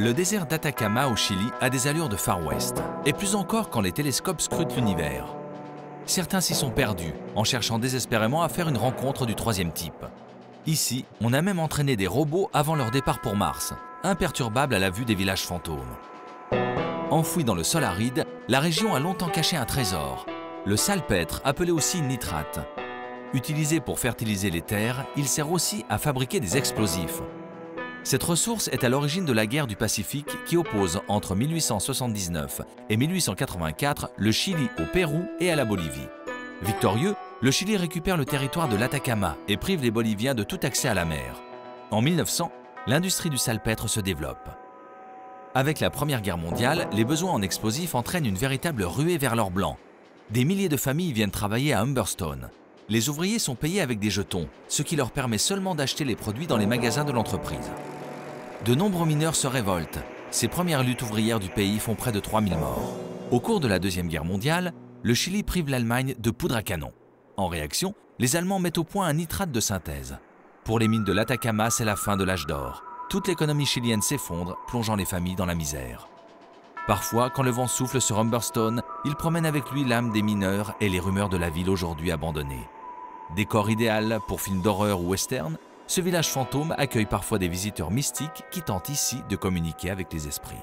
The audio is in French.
Le désert d'Atacama au Chili a des allures de Far West, et plus encore quand les télescopes scrutent l'univers. Certains s'y sont perdus, en cherchant désespérément à faire une rencontre du troisième type. Ici, on a même entraîné des robots avant leur départ pour Mars, imperturbables à la vue des villages fantômes. Enfoui dans le sol aride, la région a longtemps caché un trésor, le salpêtre, appelé aussi nitrate. Utilisé pour fertiliser les terres, il sert aussi à fabriquer des explosifs. Cette ressource est à l'origine de la guerre du Pacifique qui oppose entre 1879 et 1884 le Chili au Pérou et à la Bolivie. Victorieux, le Chili récupère le territoire de l'Atacama et prive les Boliviens de tout accès à la mer. En 1900, l'industrie du salpêtre se développe. Avec la Première Guerre mondiale, les besoins en explosifs entraînent une véritable ruée vers l'or blanc. Des milliers de familles viennent travailler à Humberstone. Les ouvriers sont payés avec des jetons, ce qui leur permet seulement d'acheter les produits dans les magasins de l'entreprise. De nombreux mineurs se révoltent. Ces premières luttes ouvrières du pays font près de 3000 morts. Au cours de la Deuxième Guerre mondiale, le Chili prive l'Allemagne de poudre à canon. En réaction, les Allemands mettent au point un nitrate de synthèse. Pour les mines de l'Atacama, c'est la fin de l'âge d'or. Toute l'économie chilienne s'effondre, plongeant les familles dans la misère. Parfois, quand le vent souffle sur Humberstone, il promène avec lui l'âme des mineurs et les rumeurs de la ville aujourd'hui abandonnée. Décor idéal pour films d'horreur ou western, ce village fantôme accueille parfois des visiteurs mystiques qui tentent ici de communiquer avec les esprits.